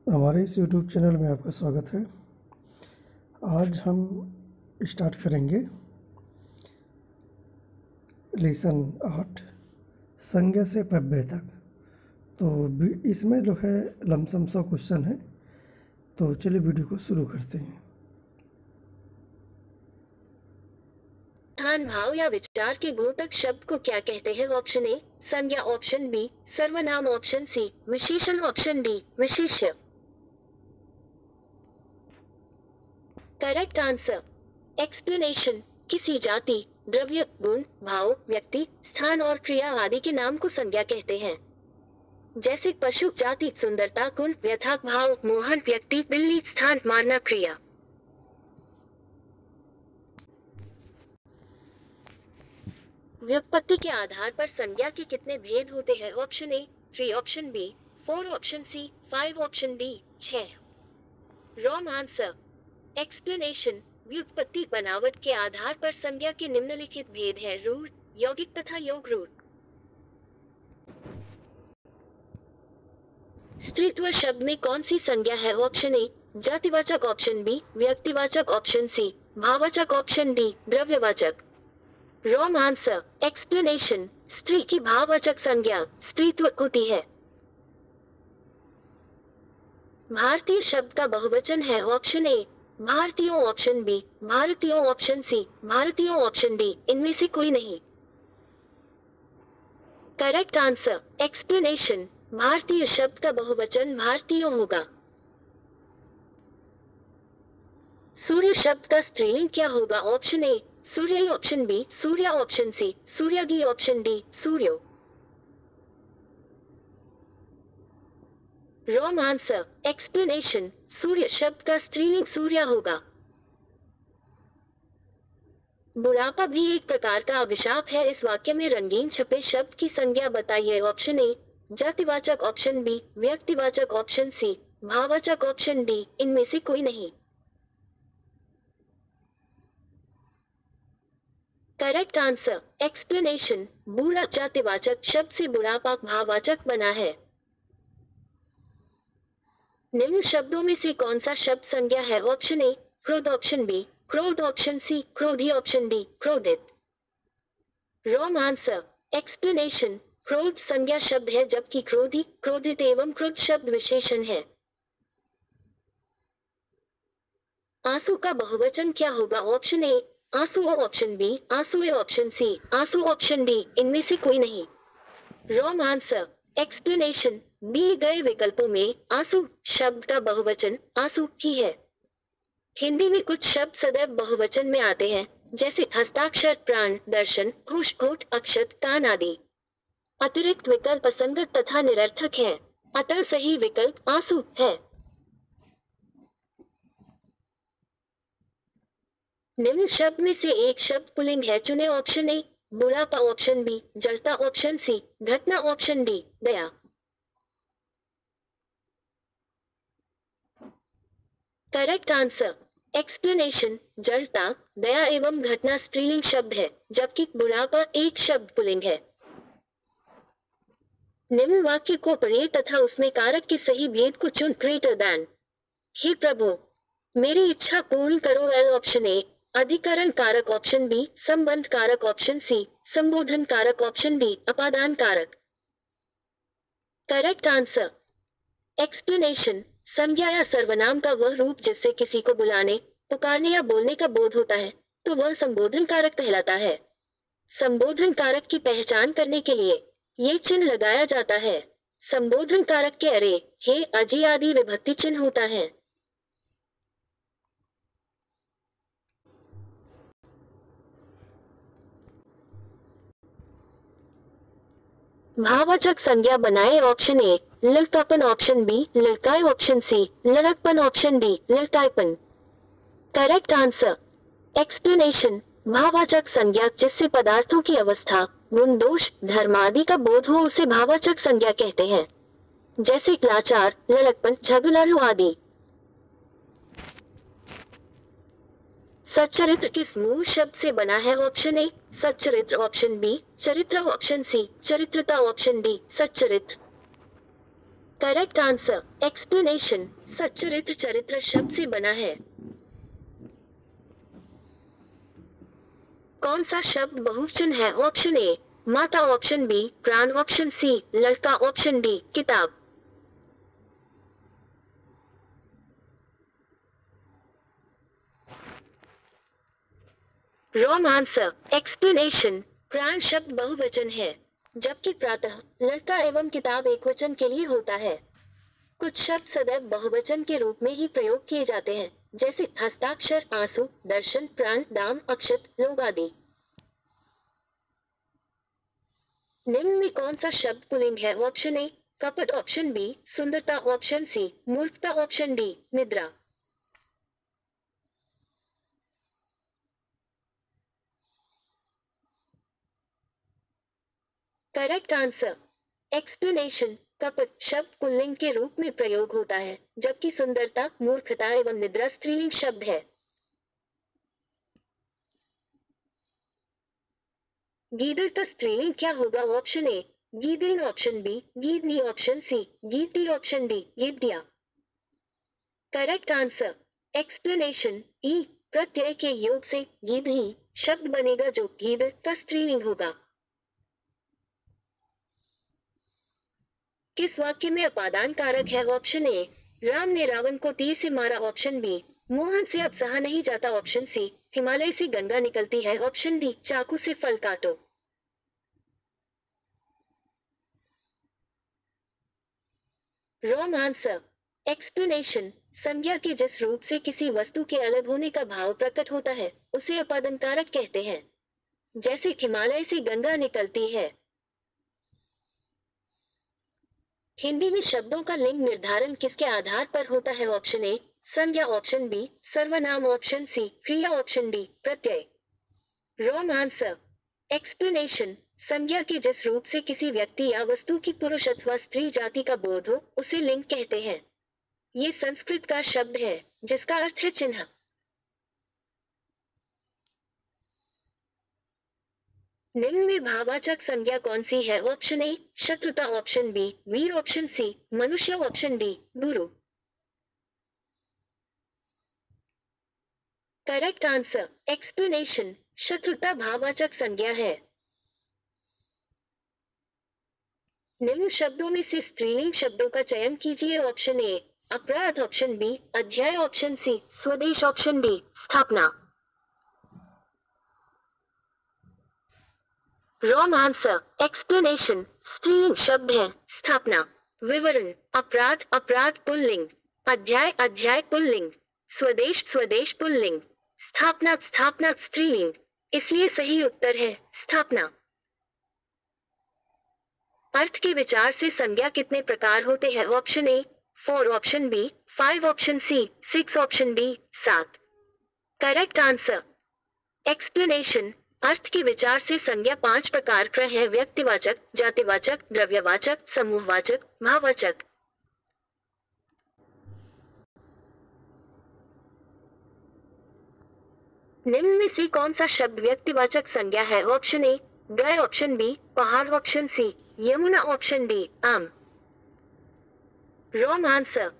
हमारे इस YouTube channel में आपका स्वागत है। आज हम स्टार्ट करेंगे लेसन 8 संज्ञा से पव्यय तक। तो इसमें जो है लमसम 100 क्वेश्चन है। तो चलिए वीडियो को शुरू करते हैं। स्थान, भाव या विचार के बोधक शब्द को क्या कहते हैं? ऑप्शन ए संज्ञा, ऑप्शन बी सर्वनाम, ऑप्शन सी विशेषण, ऑप्शन डी विशेष्य। Correct answer explanation. किसी जाति, द्रव्य, गुण, भाव, व्यक्ति, स्थान और क्रिया आदि के नाम को संज्ञा कहते हैं। जैसे पशु, जाति, सुंदरता, गुण, व्यथा, भाव, मोहन, व्यक्ति, बिल्ली, स्थान, मारना, क्रिया। व्युत्पत्ति के आधार पर संज्ञा के कितने भेद होते हैं? Option A 3, option B 4, option C 5, option D 6। Wrong answer explanation. व्युत्पत्ति बनावट के आधार पर संज्ञा के निम्नलिखित भेद है: रूढ़, यौगिक तथा योग रूढ़। स्त्रीत्व शब्द में कौन सी संज्ञा है? ऑप्शन ए जातिवाचक, ऑप्शन बी व्यक्तिवाचक, ऑप्शन सी भाववाचक, ऑप्शन डी द्रव्यवाचक। Wrong answer explanation. स्त्री की भाववाचक संज्ञा स्त्रीत्व होती है। भारतीय शब्द का बहुवचन है? ऑप्शन ए भारतीयों, ऑप्शन बी भारतीयों, ऑप्शन सी भारतीयों, ऑप्शन डी इनमें से कोई नहीं। Correct answer explanation. भारतीय शब्द का बहुवचन भारतीयों होगा। सूर्य शब्द का स्त्रीलिंग क्या होगा? ऑप्शन ए सूर्य, ऑप्शन बी सूर्या, ऑप्शन सी सूर्यागी, ऑप्शन डी सूर्यो। Wrong answer explanation. सूर्य शब्द का स्त्रीलिंग सूर्या होगा। बुढ़ापा भी एक प्रकार का अभिशाप है। इस वाक्य में रंगीन छपे शब्द की संज्ञा बताइए। ऑप्शन ए जातिवाचक, ऑप्शन बी व्यक्तिवाचक, ऑप्शन सी भाववाचक, ऑप्शन डी इनमें से कोई नहीं। Correct answer explanation. बूढ़ा जातिवाचक शब्द से बुढ़ापा भाववाचक बना है। निम्न शब्दों में से कौन सा शब्द संज्ञा है? ऑप्शन ए क्रोध, ऑप्शन बी क्रोध, ऑप्शन सी क्रोधी, ऑप्शन डी क्रोधित। Wrong answer explanation. क्रोध संज्ञा शब्द है, जबकि क्रोधी, क्रोधित एवं क्रुद्ध शब्द विशेषण है। आंसू का बहुवचन क्या होगा? ऑप्शन ए आंसू, ऑप्शन बी आंसुए, ऑप्शन सी आंसू, ऑप्शन डी इनमें से कोई नहीं। Wrong answer explanation. दिए गए विकल्पों में आंसू शब्द का बहुवचन आंसू ही है। हिंदी में कुछ शब्द सदैव बहुवचन में आते हैं, जैसे हस्ताक्षर, प्राण, दर्शन, होश, होठ, अक्षत, कान आदि। अतिरिक्त विकल्प असंगत तथा निरर्थक है, अतः सही विकल्प आंसू है। निम्न शब्द में से एक शब्द पुल्लिंग है, चुने। ऑप्शन ए बुढ़ापा, ऑप्शन बी जड़ता, ऑप्शन सी घटना, ऑप्शन डी दया। Correct answer explanation. जड़ता, दया एवं घटना स्त्रीलिंग शब्द है, जबकि बुढ़ापा एक शब्द पुल्लिंग है। निम्न वाक्य को पढ़िए तथा उसमें कारक के सही भेद को चुन। Greater than. हे प्रभु मेरी इच्छा पूर्ण करो। एल, ऑप्शन ए अधिकरण कारक, ऑप्शन बी संबंध कारक, ऑप्शन सी संबोधन कारक, ऑप्शन डी अपादान कारक। Correct answer explanation. संज्ञा या सर्वनाम का वह रूप जिससे किसी को बुलाने, पुकारने या बोलने का बोध होता है, तो वह संबोधन कारक कहलाता है। संबोधन कारक की पहचान करने के लिए ये चिन्ह लगाया जाता है। संबोधन कारक के अरे, हे, अजी आदि विभक्ति चिन्ह होता है। भाववाचक संज्ञा बनाए। ऑप्शन ए लड़कापन, ऑप्शन बी लड़काई, ऑप्शन सी लड़कपन, ऑप्शन डी लड़काईपन। Correct answer explanation. भाववाचक संज्ञा जिससे पदार्थों की अवस्था, गुण, दोष, धर्म आदि का बोध हो उसे भाववाचक संज्ञा कहते हैं, जैसे लाचार, लड़कपन, झगड़ालू आदि। सच्चरित्र किस मूल शब्द से बना है? ऑप्शन ए सच्चरित्र, ऑप्शन बी चरित्र, ऑप्शन सी चरित्रता, ऑप्शन डी सच्चरित्र। Correct answer explanation. सच्चरित्र चरित्र शब्द से बना है। कौन सा शब्द बहुवचन है? ऑप्शन ए माता, ऑप्शन बी प्राण, ऑप्शन सी लड़का, ऑप्शन डी किताब। Wrong answer explanation. प्राण शब्द बहुवचन है, जबकि प्रातः, लड़का एवं किताब एकवचन के लिए होता है। कुछ शब्द सदैव बहुवचन के रूप में ही प्रयोग किए जाते हैं, जैसे हस्ताक्षर, आंसू, दर्शन, प्राण, दाम, अक्षत, लोग आदि। निम्न में कौन सा शब्द पुल्लिंग है? ऑप्शन ए कपट, ऑप्शन बी सुंदरता, ऑप्शन सी मूर्खता, ऑप्शन डी निद्रा। Correct answer explanation. कपट शब्द पुल्लिंग के रूप में प्रयोग होता है, जबकि सुंदरता, मूर्खता एवं निद्रा स्त्रीलिंग शब्द है। गीदड़ का स्त्रीलिंग क्या होगा? ऑप्शन ए गीदड़िन, ऑप्शन बी गीदनी, ऑप्शन सी गीदड़ी, ऑप्शन डी गीदड़िया। Correct answer explanation. ई प्रत्यय के योग से गीदही शब्द बनेगा, जो गीदड़ का स्त्रीलिंग होगा। किस वाक्य में अपादान कारक है? ऑप्शन ए राम ने रावण को तीर से मारा, ऑप्शन बी मोहन से अब सहा नहीं जाता, ऑप्शन सी हिमालय से गंगा निकलती है, ऑप्शन डी चाकू से फल काटो। Wrong answer explanation. संज्ञा के जिस रूप से किसी वस्तु के अलग होने का भाव प्रकट होता है, उसे अपादन कारक कहते हैं। जैसे हिमालय से गंगा निकलती है। हिंदी में शब्दों का लिंग निर्धारण किसके आधार पर होता है? ऑप्शन ए संज्ञा, ऑप्शन बी सर्वनाम, ऑप्शन सी क्रिया, ऑप्शन डी प्रत्यय। Wrong answer explanation. संज्ञा के जिस रूप से किसी व्यक्ति या वस्तु की पुरुष अथवा स्त्री जाति का बोध हो, उसे लिंग कहते हैं। ये संस्कृत का शब्द है, जिसका अर्थ है चिन्ह। निम्न में भाववाचक संज्ञा कौन सी है? ऑप्शन ए शत्रुता, ऑप्शन बी वीर, ऑप्शन सी मनुष्य, ऑप्शन डी गुरु। Correct answer explanation. शत्रुता भाववाचक संज्ञा है। निम्न शब्दों में से स्त्रीलिंग शब्दों का चयन कीजिए। ऑप्शन ए अपराध, ऑप्शन बी अध्याय, ऑप्शन सी स्वदेश, ऑप्शन डी स्थापना। Wrong answer explanation. स्त्रीलिंग शब्द है स्थापना। विवरण अपराध, अपराध पुल्लिंग। अध्याय, अध्याय पुल्लिंग। स्वदेश, स्वदेश पुल्लिंग। स्थापना, स्थापना स्त्रीलिंग। इसलिए सही उत्तर है स्थापना। अर्थ के विचार से संज्ञा कितने प्रकार होते हैं? Option A 4, option B 5, option C 6, option D 7। Correct answer explanation. अर्थ के विचार से संज्ञा 5 प्रकार क्रय है: व्यक्तिवाचक, जातिवाचक, द्रव्यवाचक, समूहवाचक, भाववाचक। निम्न में से कौन सा शब्द व्यक्तिवाचक संज्ञा है? ऑप्शन ए गाय, ऑप्शन बी पहाड़, option C Yamuna, option D आम। Wrong answer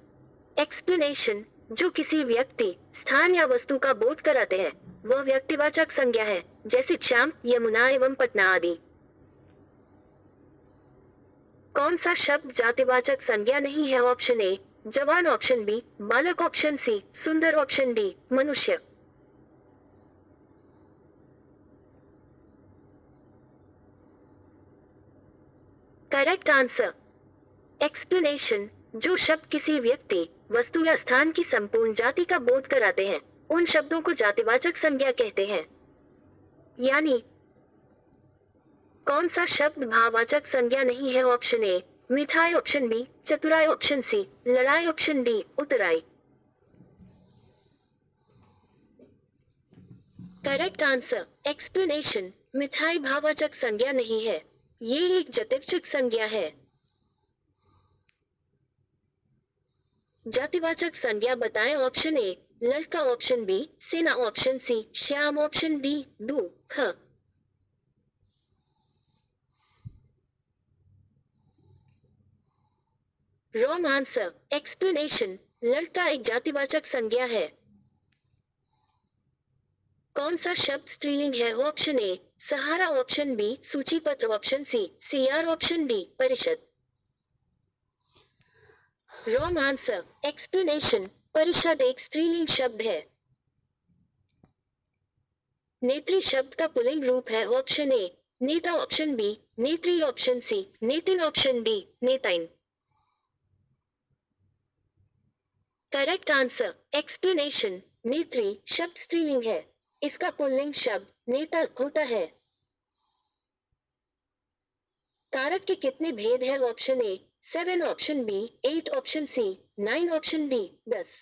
explanation. जो किसी व्यक्ति, स्थान या वस्तु का बोध कराते हैं, वह व्यक्तिवाचक संज्ञा है, जैसे श्याम, यमुना एवं पटना आदि। कौन सा शब्द जातिवाचक संज्ञा नहीं है? ऑप्शन ए जवान, ऑप्शन बी बालक, ऑप्शन सी सुंदर, ऑप्शन डी मनुष्य। Correct answer explanation. जो शब्द किसी व्यक्ति, वस्तु या स्थान की संपूर्ण जाति का बोध कराते हैं, उन शब्दों को जातिवाचक संज्ञा कहते हैं। यानी कौन सा शब्द भाववाचक संज्ञा नहीं है? ऑप्शन ए मिठाई, ऑप्शन बी चतुराई, ऑप्शन सी लड़ाई, ऑप्शन डी उतराई। Correct answer explanation. मिठाई भाववाचक संज्ञा नहीं है, ये एक जातिवाचक संज्ञा है। जातिवाचक संज्ञा बताएं। ऑप्शन ए लड़का, ऑप्शन बी सेना, option C Shyam, option D दुख। Wrong answer. एक्सप्लेनेशन, लड़का एक जातिवाचक संज्ञा है। कौन सा शब्द स्त्रीलिंग है? ऑप्शन ए सहारा, ऑप्शन बी सूचीपत्र, ऑप्शन सी सीआर, ऑप्शन डी परिषद। Wrong answer. एक्सप्लेनेशन, परिषद एक स्त्रीलिंग शब्द है। नेत्री शब्द का पुल्लिंग रूप है। ऑप्शन ए नेता, ऑप्शन बी नेत्री, ऑप्शन सी नेतिन, ऑप्शन डी नेताइन। Correct answer. एक्सप्लेनेशन, नेत्री शब्द स्त्रीलिंग है। इसका पुल्लिंग शब्द नेता होता है। कारक के कितने भेद हैं? Option A 7, option B 8, option C 9, option D 10।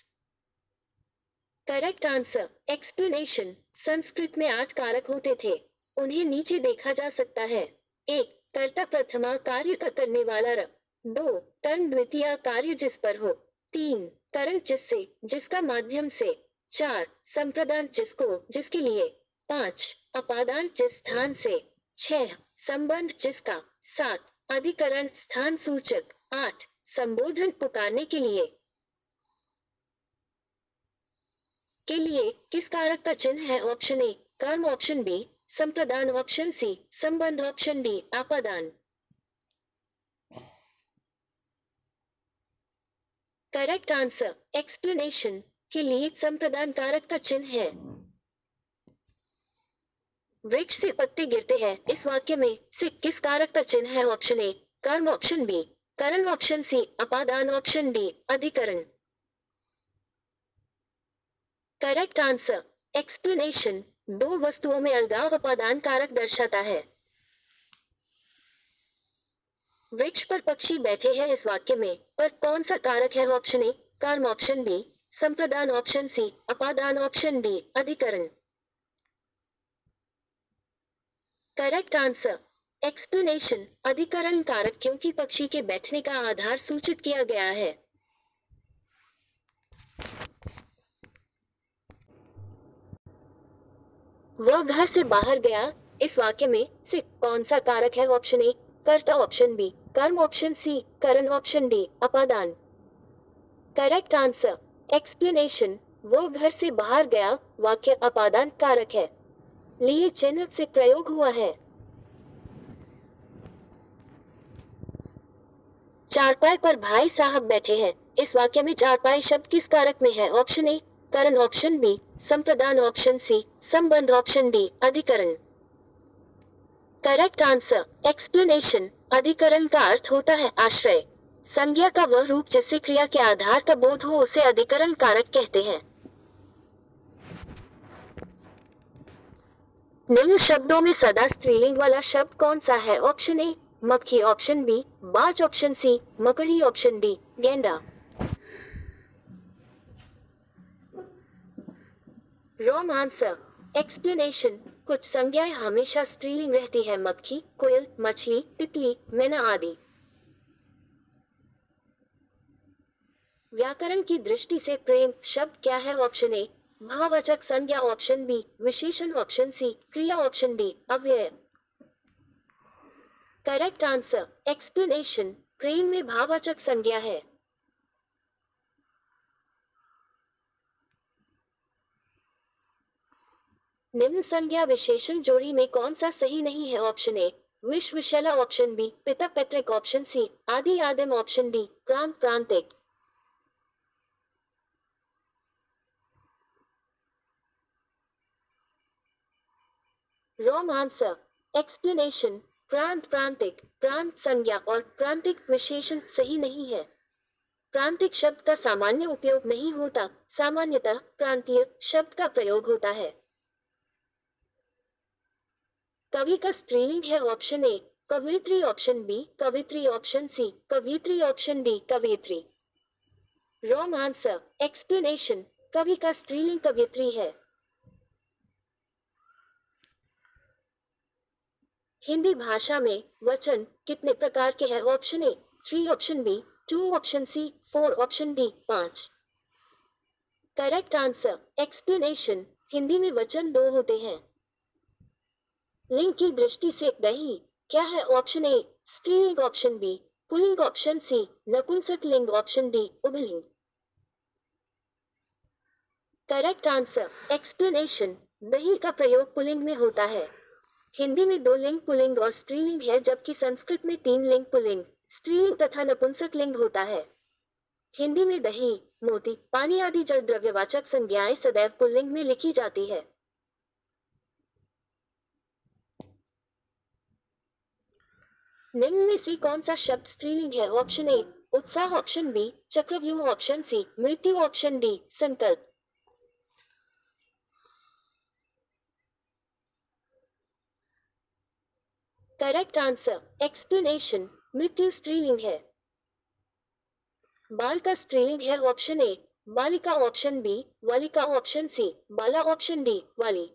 Correct answer. Explanation, Sanskrit में 8 कारक होते थे। उन्हें नीचे देखा जा सकता है। 1 कर्ता प्रथमा, कार्य का करने वाला र। 2 कर्म द्वितीया, कार्य जिस पर हो। 3 करण जिससे, जिसका माध्यम से। 4 संप्रदान जिसको, जिसके लिए। 5 अपादान जिस स्थान से। 6 संबंध जिसका। 7 अधिकरण स्थान सूचक। 8 संबोधन पुकारने के लिए। किस कारक का चिन्ह है? ऑप्शन ए कर्म, ऑप्शन बी संप्रदान, ऑप्शन सी संबंध, ऑप्शन डी आपादान। Correct answer. एक्सप्लेनेशन, के लिए संप्रदान कारक का चिन्ह है। वृक्ष से पत्ते गिरते हैं, इस वाक्य में से किस कारक का चिन्ह है? ऑप्शन ए कर्म, ऑप्शन बी करण, ऑप्शन सी अपादान, ऑप्शन डी अधिकरण। Correct answer. एक्सप्लेनेशन, 2 वस्तुओं में अलगाव अपादान कारक दर्शाता है। वृक्ष पर पक्षी बैठे हैं, इस वाक्य में पर कौन सा कारक है? ऑप्शन ए कर्म, ऑप्शन बी संप्रदान, ऑप्शन सी अपादान, ऑप्शन डी अधिकरण। Correct answer. एक्सप्लेनेशन, अधिकरण कारक क्योंकि पक्षी के बैठने का आधार सूचित किया गया है। वह घर से बाहर गया, इस वाक्य में से कौन सा कारक है? ऑप्शन ए कर्ता, ऑप्शन बी कर्म, ऑप्शन सी करण, ऑप्शन डी अपादान। Correct answer. एक्सप्लेनेशन, वो घर से बाहर गया वाक्य अपादान कारक है। लिए चिन्ह से प्रयोग हुआ है। चारपाई पर भाई साहब बैठे हैं, इस वाक्य में चारपाई शब्द किस कारक में है? ऑप्शन ए करण, ऑप्शन बी संप्रदान, ऑप्शन सी संबंध, ऑप्शन डी अधिकरण। Correct answer. एक्सप्लेनेशन, अधिकरण का अर्थ होता है आश्रय। संज्ञा का वह रूप जिससे क्रिया के आधार का बोध हो उसे अधिकरण कारक कहते हैं। निम्न शब्दों में सदा स्त्रीलिंग वाला शब्द कौन सा है? ऑप्शन ए मक्खी, ऑप्शन बी बाज, ऑप्शन सी मकड़ी, ऑप्शन डी गेंडा। Wrong answer. एक्सप्लेनेशन, कुछ संज्ञाएं हमेशा स्त्रीलिंग रहती है, मक्खी, कोयल, मछली, तितली, मैना आदि। व्याकरण की दृष्टि से प्रेम शब्द क्या है? ऑप्शन ए भाववाचक संज्ञा, ऑप्शन बी विशेषण, ऑप्शन सी क्रिया, ऑप्शन डी अव्यय। Correct answer. एक्सप्लेनेशन, प्रेम में भाववाचक संज्ञा है। निम्न संज्ञा विशेषण जोड़ी में कौन सा सही नहीं है? ऑप्शन ए विश्वविशाला, ऑप्शन बी पिता पैतृक, ऑप्शन सी आदि आदिम, ऑप्शन डी प्रांत प्रांतिक। Wrong answer. एक्सप्लेनेशन, प्रांत प्रांतिक, प्रांत संज्ञा और प्रांतिक विशेषण सही नहीं है। प्रांतिक शब्द का सामान्य उपयोग नहीं होता, सामान्यतः प्रांतीय शब्द का प्रयोग होता है। कवि का स्त्रीलिंग है? ऑप्शन ए कवयित्री, ऑप्शन बी कवित्री, ऑप्शन सी कवियत्री, ऑप्शन डी कवयित्री। Wrong answer. एक्सप्लेनेशन, कवि का स्त्रीलिंग कवयित्री है। हिंदी भाषा में वचन कितने प्रकार के हैं? Option A 3, option B 2, option C 4, option D 5। Correct answer. Explanation, Hindi में वचन 2 होते हैं। लिंग की दृष्टि से दही क्या है? ऑप्शन ए स्त्रीलिंग, ऑप्शन बी पुल्लिंग ऑप्शन सी, नपुंसक लिंग ऑप्शन डी, उभयलिंग। Correct answer, explanation. दही का प्रयोग पुल्लिंग में होता है। हिंदी में 2 लिंग पुल्लिंग और स्त्रीलिंग है, जबकि संस्कृत में 3 लिंग पुल्लिंग, स्त्रीलिंग तथा नपुंसक लिंग होता है। हिंदी में दही, मोती, पानी आदि जड़ द्रव्यवाचक संज्ञाएं सदैव पुल्लिंग में लिखी जाती है। निम्न में से कौन सा शब्द स्त्रीलिंग है? ऑप्शन ए उत्साह, ऑप्शन बी चक्रव्यूह, ऑप्शन सी मृत्यु, ऑप्शन डी संकल्प। Correct answer, explanation. मृत्यु स्त्रीलिंग है। बाल का स्त्रीलिंग है, ऑप्शन ए बालिका, ऑप्शन बी बालिका, ऑप्शन सी बाला, ऑप्शन डी वाली।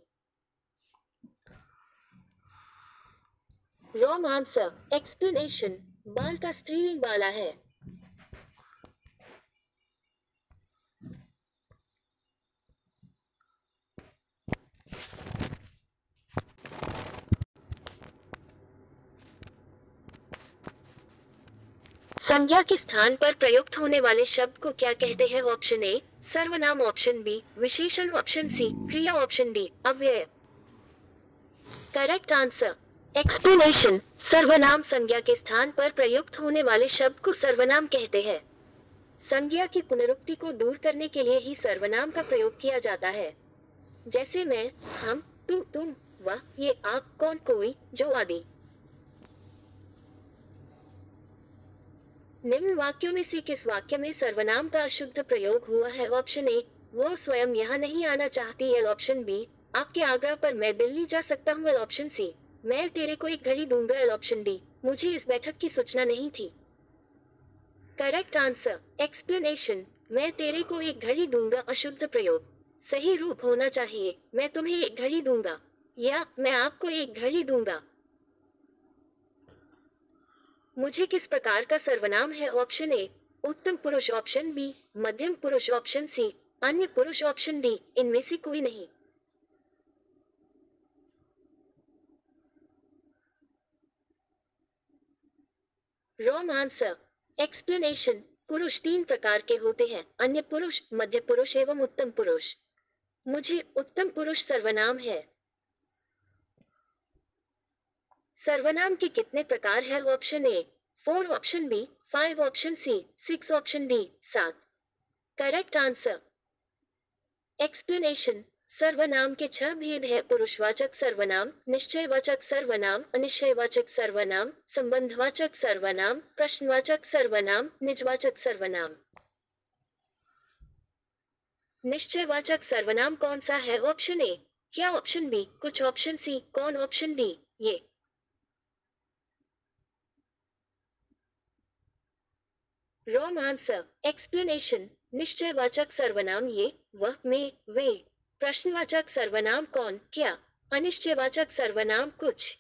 Wrong answer, explanation. बाल का स्त्रीलिंग बाला है। संज्ञा के स्थान पर प्रयुक्त होने वाले शब्द को क्या कहते हैं? ऑप्शन ए सर्वनाम, ऑप्शन बी विशेषण, ऑप्शन सी क्रिया, ऑप्शन डी अव्यय। Correct answer, explanation. सर्वनाम संज्ञा के स्थान पर प्रयुक्त होने वाले शब्द को सर्वनाम कहते हैं। संज्ञा की पुनरुक्ति को दूर करने के लिए ही सर्वनाम का प्रयोग किया जाता है, जैसे मैं, हम, तुम, वह, ये, आप, कौन, कोई, जो आदि। निम्न वाक्यों में से किस वाक्य में सर्वनाम का अशुद्ध प्रयोग हुआ है? ऑप्शन ए वो स्वयं यहाँ नहीं आना चाहती है, ऑप्शन बी आपके आग्रह पर मैं दिल्ली जा सकता हूँ, ऑप्शन सी मैं तेरे को एक घड़ी दूंगा, ऑप्शन डी मुझे इस बैठक की सूचना नहीं थी। Correct answer, explanation. मैं तेरे को एक घड़ी दूंगा अशुद्ध प्रयोग। सही रूप होना चाहिए मैं तुम्हें एक घड़ी दूंगा या मैं आपको एक घड़ी दूंगा। मुझे किस प्रकार का सर्वनाम है? ऑप्शन ए उत्तम पुरुष, ऑप्शन बी मध्यम पुरुष, ऑप्शन सी अन्य पुरुष, ऑप्शन डी इनमें से कोई नहीं। Wrong answer, explanation. पुरुष 3 प्रकार के होते हैं, अन्य पुरुष, मध्य पुरुष एवं उत्तम पुरुष। मुझे उत्तम पुरुष सर्वनाम है। सर्वनाम के कितने प्रकार हैं? Option A 4, option B 5, option C 6, option D 7। Correct answer, explanation. सर्वनाम के 6 भेद है: पुरुषवाचक सर्वनाम, निश्चयवाचक सर्वनाम, अनिश्चयवाचक सर्वनाम, संबंधवाचक सर्वनाम, प्रश्नवाचक सर्वनाम, निजवाचक सर्वनाम। निश्चयवाचक सर्वनाम कौन सा है? ऑप्शन ए क्या, ऑप्शन बी कुछ, ऑप्शन सी कौन, ऑप्शन डी ये। Wrong answer, explanation. निश्चयवाचक सर्वनाम ये, वह, में, वे। प्रश्नवाचक सर्वनाम कौन, क्या। अनिश्चयवाचक सर्वनाम कुछ।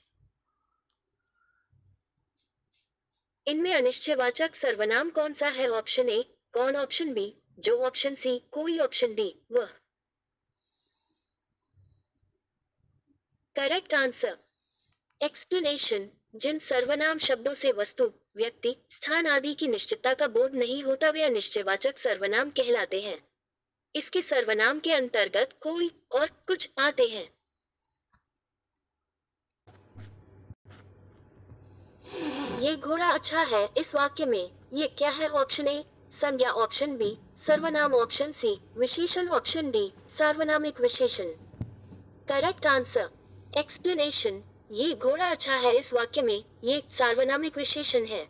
इनमें अनिश्चयवाचक सर्वनाम कौन सा है? ऑप्शन ए कौन, ऑप्शन बी जो, ऑप्शन सी कोई, ऑप्शन डी वह। Correct answer, explanation. जिन सर्वनाम शब्दों से वस्तु, व्यक्ति, स्थान आदि की निश्चितता का बोध नहीं होता वे अनिश्चयवाचक सर्वनाम कहलाते हैं। इसके सर्वनाम के अंतर्गत कोई और कुछ आते हैं। ये घोड़ा अच्छा है इस वाक्य में ये क्या है? ऑप्शन ए संज्ञा, ऑप्शन बी सर्वनाम, ऑप्शन सी विशेषण, ऑप्शन डी सार्वनामिक विशेषण। Correct answer, explanation. ये घोड़ा अच्छा है इस वाक्य में ये सार्वनामिक विशेषण है।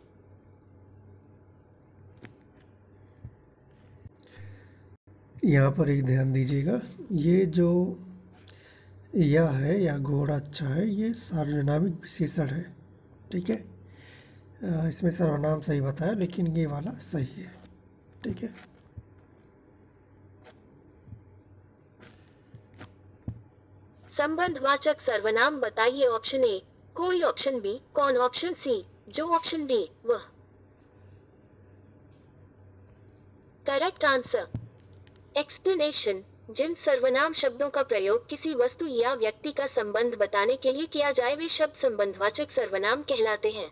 यहाँ पर एक ध्यान दीजिएगा, ये जो या है या घोड़ा अच्छा है ये सार्वनामिक विशेषण है, ठीक है। इसमें सर्वनाम सही बताया लेकिन ये वाला सही है, ठीक है। संबंधवाचक सर्वनाम बताइए। ऑप्शन ए कोई, ऑप्शन बी कौन, ऑप्शन सी जो, ऑप्शन डी वह। Correct answer, explanation. जिन सर्वनाम शब्दों का प्रयोग किसी वस्तु या व्यक्ति का संबंध बताने के लिए किया जाए वे शब्द संबंधवाचक सर्वनाम कहलाते हैं।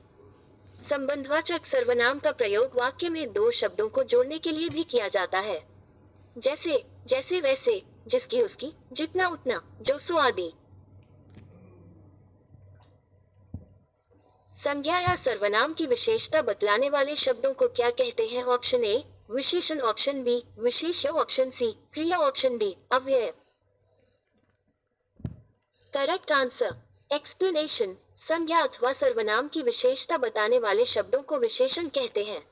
संबंधवाचक सर्वनाम का प्रयोग वाक्य में दो शब्दों को जोड़ने के लिए भी किया जाता है, जैसे जैसे वैसे, जिसकी उसकी, जितना उतना, जो सो आदि। संज्ञा या सर्वनाम की विशेषता बतलाने वाले शब्दों को क्या कहते हैं? ऑप्शन ए विशेषण, ऑप्शन बी विशेष्य, ऑप्शन सी क्रिया, ऑप्शन डी अव्यय। Correct answer explanation. संज्ञा अथवा सर्वनाम की विशेषता बताने वाले शब्दों को विशेषण कहते हैं,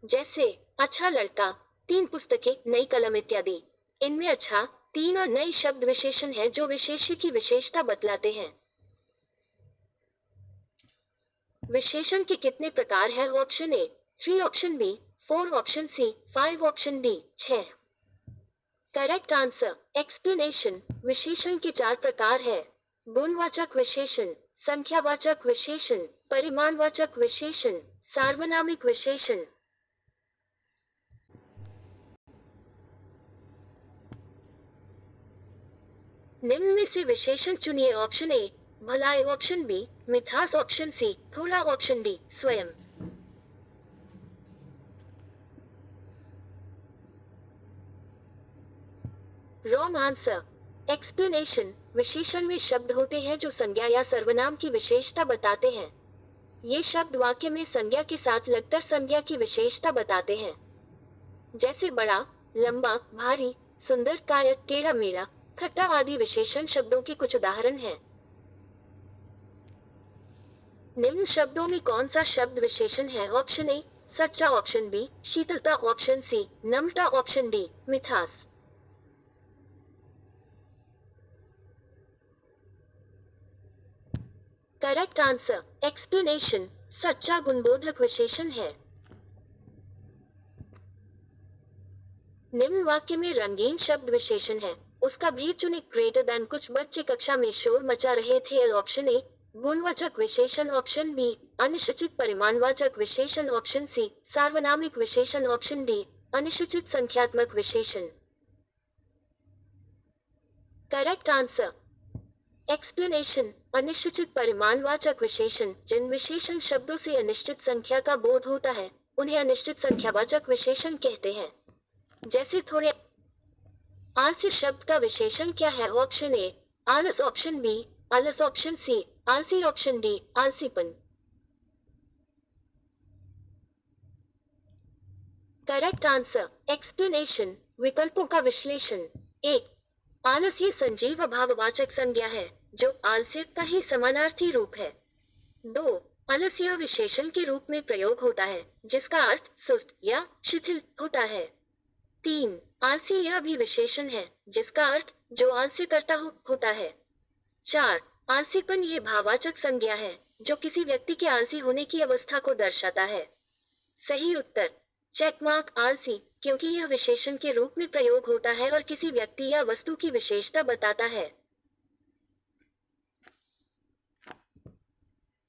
जैसे अच्छा लड़का, 3 पुस्तकें, नई कलम इत्यादि। इनमें अच्छा, 3 और नई शब्द विशेषण है जो विशेष्य की विशेषता बतलाते हैं। विशेषण के कितने प्रकार हैं? Option A 3, option B 4, option C 5, option D 6। Correct answer explanation. विशेषण के 4 प्रकार है: गुणवाचक विशेषण, संख्यावाचक विशेषण, परिमाणवाचक विशेषण, सार्वनामिक विशेषण। निम्न में से विशेषण चुनिए। ऑप्शन ए भलाई, ऑप्शन बी मिठास, ऑप्शन सी थोड़ा, ऑप्शन डी स्वयं। Wrong answer explanation. विशेषण में शब्द होते हैं जो संज्ञा या सर्वनाम की विशेषता बताते हैं। ये शब्द वाक्य में संज्ञा के साथ लगकर संज्ञा की विशेषता बताते हैं, जैसे बड़ा, लंबा, भारी, सुंदर, काया, टेढ़ा मेढ़ा, खट्टा आदि विशेषण शब्दों के कुछ उदाहरण हैं। निम्न शब्दों में कौन सा शब्द विशेषण है? ऑप्शन ए सच्चा, ऑप्शन बी शीतलता, ऑप्शन सी नम्रता, ऑप्शन डी मिठास। Correct answer explanation. सच्चा गुणबोधक विशेषण है। निम्न वाक्य में रंगीन शब्द विशेषण है, उसका भेद चुने। ग्रेटर देन, कुछ बच्चे कक्षा में शोर मचा रहे थे। ऑप्शन ए गुणवाचक विशेषण, ऑप्शन बी अनिश्चित परिमाणवाचक विशेषण, ऑप्शन सी सार्वनामिक विशेषण, ऑप्शन डी अनिश्चित संख्यात्मक विशेषण। Correct answer explanation. अनिश्चित परिमाणवाचक विशेषण, जिन विशेषण शब्दों से अनिश्चित संख्या का बोध होता है, उन्हें अनिश्चित संख्यावाचक विशेषण कहते हैं, जैसे थोड़े। आलसी शब्द का विशेषण क्या है? ऑप्शन ए आलस, ऑप्शन बी आलस, ऑप्शन सी आलसी, ऑप्शन डी आलसीपन। Correct answer explanation. विकल्पों का विश्लेषण। एक, आलस ये संजीव अभाववाचक संज्ञा है, जो आलस्य का ही समानार्थी रूप है। 2, आलस यह विशेषण के रूप में प्रयोग होता है, जिसका अर्थ सुस्त या शिथिल होता है। 3, आलसी यह भी विशेषण है, जिसका अर्थ जो आलस्य करता होता है। 4, आलसीपन ये भाववाचक संज्ञा है, जो किसी व्यक्ति के आलसी होने की अवस्था को दर्शाता है। सही उत्तर चेकमार्क आलसी, क्योंकि यह विशेषण के रूप में प्रयोग होता है और किसी व्यक्ति या वस्तु की विशेषता बताता है।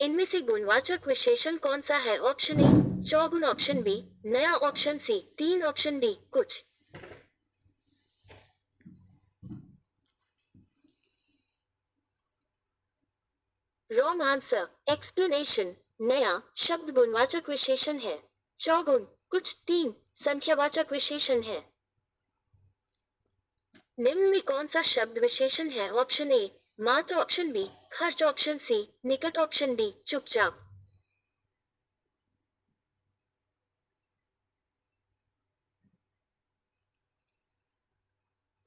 इनमें से गुणवाचक विशेषण कौन सा है? ऑप्शन ए चौगुन, ऑप्शन बी नया, ऑप्शन सी 3, ऑप्शन डी कुछ। Wrong answer explanation. नया शब्द गुणवाचक विशेषण है, चौगुन कुछ 3 संख्यावाचक विशेषण है। निम्न में कौन सा शब्द विशेषण है? ऑप्शन ए मात्र, ऑप्शन बी खर्च, ऑप्शन सी निकट, ऑप्शन डी चुपचाप।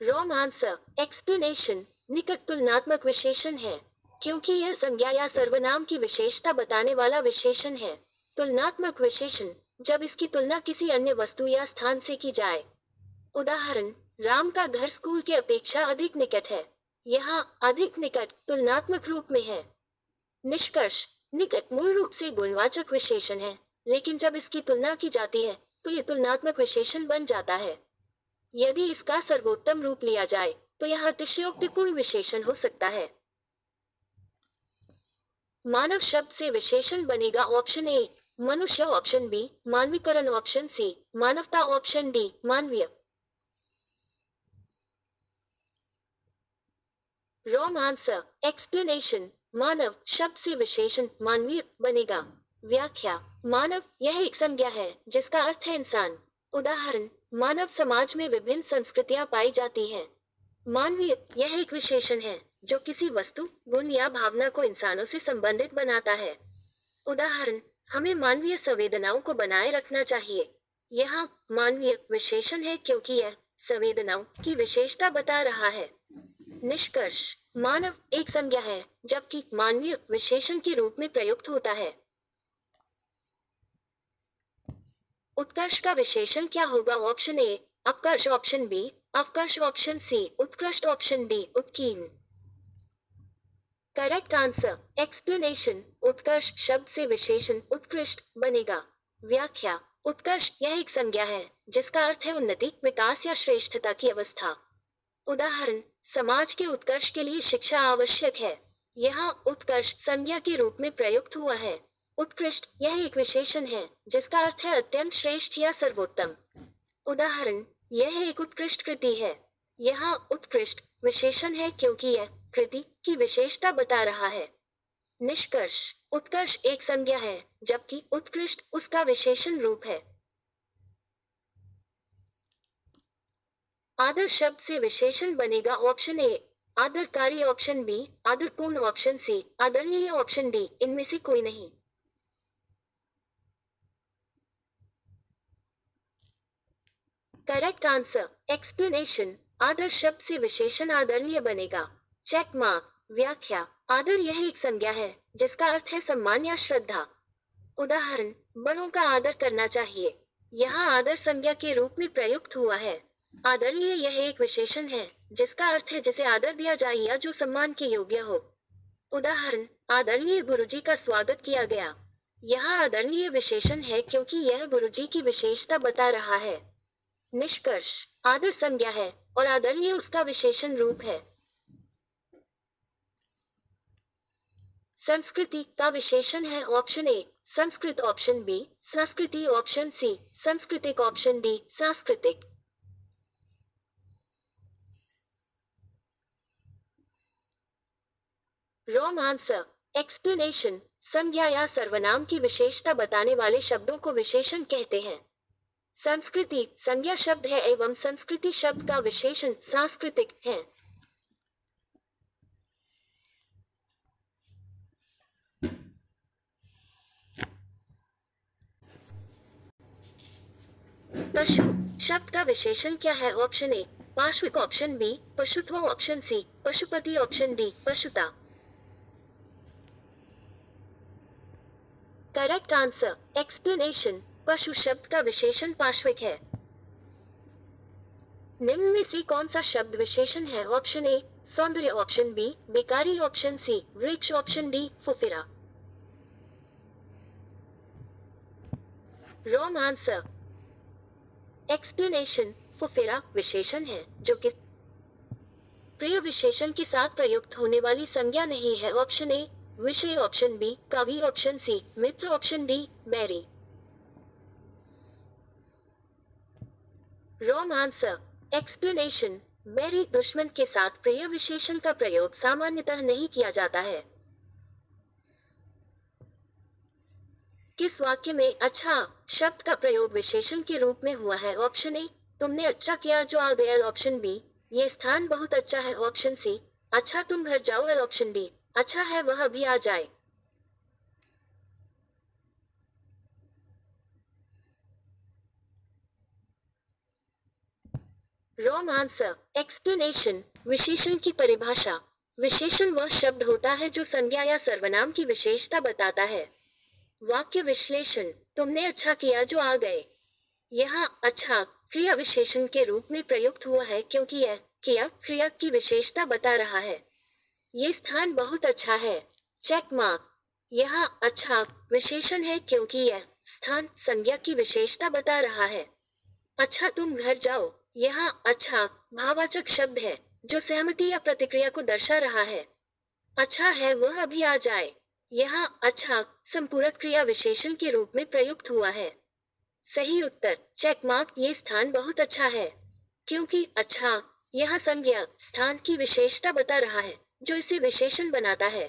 Wrong answer explanation. निकट तुलनात्मक विशेषण है, क्योंकि यह संज्ञा या सर्वनाम की विशेषता बताने वाला विशेषण है। तुलनात्मक विशेषण, जब इसकी तुलना किसी अन्य वस्तु या स्थान से की जाए। उदाहरण, राम का घर स्कूल के अपेक्षा अधिक निकट है। यहाँ अधिक निकट तुलनात्मक रूप में है। निष्कर्ष, निकट मूल रूप से गुणवाचक विशेषण है, लेकिन जब इसकी तुलना की जाती है तो ये तुलनात्मक विशेषण बन जाता है। यदि इसका सर्वोत्तम रूप लिया जाए तो यह अतिशयोक्तिपूर्ण विशेषण हो सकता है। मानव शब्द से विशेषण बनेगा। ऑप्शन ए मनुष्य, ऑप्शन बी मानवीकरण, ऑप्शन सी मानवता, ऑप्शन डी मानवीय। Wrong answer explanation. मानव शब्द से विशेषण मानवीय बनेगा। व्याख्या, मानव यह एक संज्ञा है जिसका अर्थ है इंसान। उदाहरण, मानव समाज में विभिन्न संस्कृतियां पाई जाती हैं। मानवीय यह एक विशेषण है जो किसी वस्तु, गुण या भावना को इंसानों से संबंधित बनाता है। उदाहरण, हमें मानवीय संवेदनाओं को बनाए रखना चाहिए। यहाँ मानवीय विशेषण है क्योंकि यह संवेदनाओं की विशेषता बता रहा है। निष्कर्ष, मानव एक संज्ञा है जबकि मानवीय विशेषण के रूप में प्रयुक्त होता है। उत्कर्ष का विशेषण क्या होगा? ऑप्शन ए अपकर्ष, ऑप्शन बी अवकर्ष, ऑप्शन सी उत्कृष्ट, ऑप्शन डी उत्कीर्ण। करेक्ट आंसर एक्सप्लेनेशन, उत्कर्ष शब्द से विशेषण उत्कृष्ट बनेगा। व्याख्या, उत्कर्ष यह एक संज्ञा है जिसका अर्थ है उन्नति, विकास या श्रेष्ठता की अवस्था। उदाहरण, समाज के उत्कर्ष के लिए शिक्षा आवश्यक है। यहाँ उत्कर्ष संज्ञा के रूप में प्रयुक्त हुआ है। उत्कृष्ट यह एक विशेषण है जिसका अर्थ है अत्यंत श्रेष्ठ या सर्वोत्तम। उदाहरण, यह एक उत्कृष्ट कृति है। यहाँ उत्कृष्ट विशेषण है क्योंकि यह कृति की विशेषता बता रहा है। निष्कर्ष, उत्कर्ष एक संज्ञा है जबकि उत्कृष्ट उसका विशेषण रूप है। आदर शब्द से विशेषण बनेगा। ऑप्शन ए आदरकारी, ऑप्शन बी आदरपूर्ण, ऑप्शन सी आदरणीय, ऑप्शन डी इनमें से कोई नहीं। करेक्ट आंसर एक्सप्लेनेशन, आदर शब्द से विशेषण आदरणीय बनेगा। Check mark. व्याख्या, आदर यह एक संज्ञा है जिसका अर्थ है सम्मान या श्रद्धा। उदाहरण, बड़ों का आदर करना चाहिए। यहाँ आदर संज्ञा के रूप में प्रयुक्त हुआ है। आदरणीय यह एक विशेषण है जिसका अर्थ है जिसे आदर दिया जाए या जो सम्मान के योग्य हो। उदाहरण, आदरणीय गुरुजी का स्वागत किया गया। यहाँ आदरणीय विशेषण है क्योंकि यह गुरुजी की विशेषता बता रहा है। निष्कर्ष, आदर संज्ञा है और आदरणीय उसका विशेषण रूप है। संस्कृति का विशेषण है। ऑप्शन ए संस्कृत, ऑप्शन बी संस्कृति, ऑप्शन सी सांस्कृतिक, ऑप्शन डी सांस्कृतिक। रॉन्ग आंसर एक्सप्लेनेशन, संज्ञा या सर्वनाम की विशेषता बताने वाले शब्दों को विशेषण कहते हैं। संस्कृति संज्ञा शब्द है एवं संस्कृति शब्द का विशेषण सांस्कृतिक है। पशु शब्द का विशेषण क्या है? ऑप्शन ए पार्श्विक, ऑप्शन बी पशुत्व, ऑप्शन सी पशुपति, ऑप्शन डी पशुता। करेक्ट आंसर एक्सप्लेनेशन, पशु शब्द का विशेषण पार्श्विक है। निम्न में से कौन सा शब्द विशेषण है? ऑप्शन ए सौंदर्य, ऑप्शन बी बेकारी, ऑप्शन सी वृक्ष, ऑप्शन डी फुफिरा। रॉन्ग आंसर एक्सप्लेनेशन, फुफिरा विशेषण है जो कि प्रिय विशेषण के साथ प्रयुक्त होने वाली संज्ञा नहीं है। ऑप्शन ए विषय, ऑप्शन बी कवि, ऑप्शन सी मित्र, ऑप्शन डी बैरी। रॉन्ग आंसर एक्सप्लेनेशन, बैरी दुश्मन के साथ प्रिय विशेषण का प्रयोग सामान्यतः नहीं किया जाता है। किस वाक्य में अच्छा शब्द का प्रयोग विशेषण के रूप में हुआ है? ऑप्शन ए तुमने अच्छा किया जो आ गया, ऑप्शन बी ये स्थान बहुत अच्छा है, ऑप्शन सी अच्छा तुम घर जाओ, और ऑप्शन डी अच्छा है वह अभी आ जाए। रॉन्ग आंसर एक्सप्लेनेशन, विशेषण की परिभाषा, विशेषण वह शब्द होता है जो संज्ञा या सर्वनाम की विशेषता बताता है। वाक्य विश्लेषण, तुमने अच्छा किया जो आ गए। यहाँ अच्छा क्रिया विशेषण के रूप में प्रयुक्त हुआ है क्योंकि यह किया क्रिया की विशेषता बता रहा है। ये स्थान बहुत अच्छा है। Check mark. यहाँ अच्छा विशेषण है क्योंकि यह स्थान संज्ञा की विशेषता बता रहा है। अच्छा तुम घर जाओ, यहाँ अच्छा भाववाचक शब्द है जो सहमति या प्रतिक्रिया को दर्शा रहा है। अच्छा है वह अभी आ जाए। यहाँ अच्छा संपूरक क्रिया विशेषण के रूप में प्रयुक्त हुआ है। सही उत्तर चेक मार्क, ये स्थान बहुत अच्छा है क्योंकि अच्छा यहाँ संज्ञा स्थान की विशेषता बता रहा है जो इसे विशेषण बनाता है।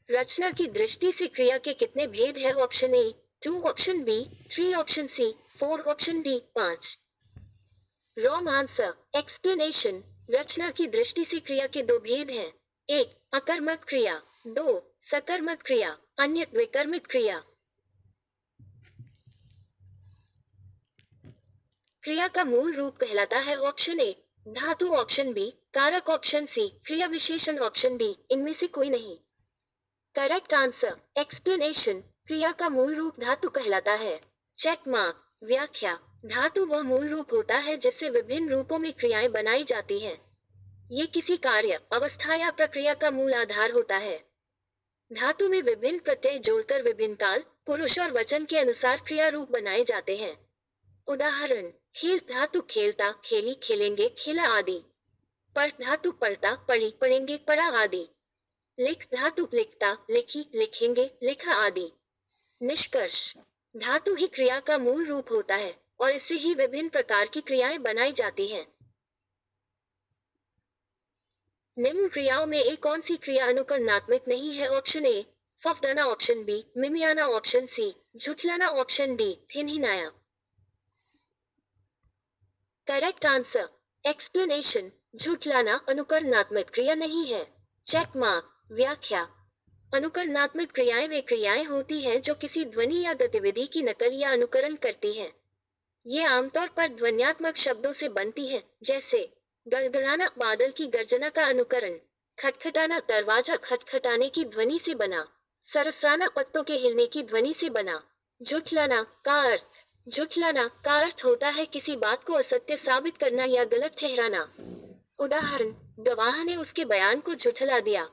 रचना की दृष्टि से क्रिया के कितने भेद हैं? Option A 2, option B 3, option C 4, option D 5। Wrong answer. Explanation. रचना की दृष्टि से क्रिया के दो भेद हैं। एक, अकर्मक क्रिया। दो, सकर्मक क्रिया, अन्य विकर्मित क्रिया। क्रिया का मूल रूप कहलाता है ऑप्शन ए धातु, ऑप्शन बी कारक, ऑप्शन सी क्रिया विशेषण, ऑप्शन डी इनमें से कोई नहीं। Correct answer. एक्सप्लेनेशन। क्रिया का मूल रूप धातु कहलाता है। Check mark. व्याख्या। धातु वह मूल रूप होता है जिससे विभिन्न रूपों में क्रियाएं बनाई जाती हैं। ये किसी कार्य, अवस्था या प्रक्रिया का मूल आधार होता है। धातु में विभिन्न प्रत्यय जोड़कर विभिन्न काल, पुरुष और वचन के अनुसार क्रिया रूप बनाए जाते हैं। उदाहरण, खेल धातु खेलता, खेली, खेलेंगे, खेला आदि। पढ़ धातु पढ़ता, पढ़ी, पढ़ेंगे, पढ़ा आदि। लिख धातु लिखता, लिखी, लिखेंगे, लिखा आदि। निष्कर्ष। धातु ही क्रिया का मूल रूप होता है और इससे ही विभिन्न प्रकार की क्रियाएं बनाई जाती हैं। निम्न क्रियाओं में एक कौन सी क्रिया अनुकरणात्मक नहीं है? ऑप्शन ए फफदाना, ऑप्शन बी मिमियाना, ऑप्शन सी झुठलाना, ऑप्शन डी हिनहिनाया। Correct answer. एक्सप्लेनेशन। झुठलाना अनुकरणात्मक क्रिया नहीं है। Check mark. व्याख्या। अनुकरणात्मक क्रियाएं वे क्रियाएं होती हैं जो किसी ध्वनि या गतिविधि की नकल या अनुकरण करती हैं। ये आमतौर पर ध्वन्यात्मक शब्दों से बनती हैं, जैसे गड़गड़ाना बादल की गर्जना का अनुकरण, खटखटाना दरवाजा खटखटाने की ध्वनि से बना, सरसराना पत्तों के हिलने की ध्वनि से बना। झुठलाना का अर्थ होता है किसी बात को असत्य साबित करना या गलत ठहराना। उदाहरण, गवाह ने उसके बयान को झुठला दिया।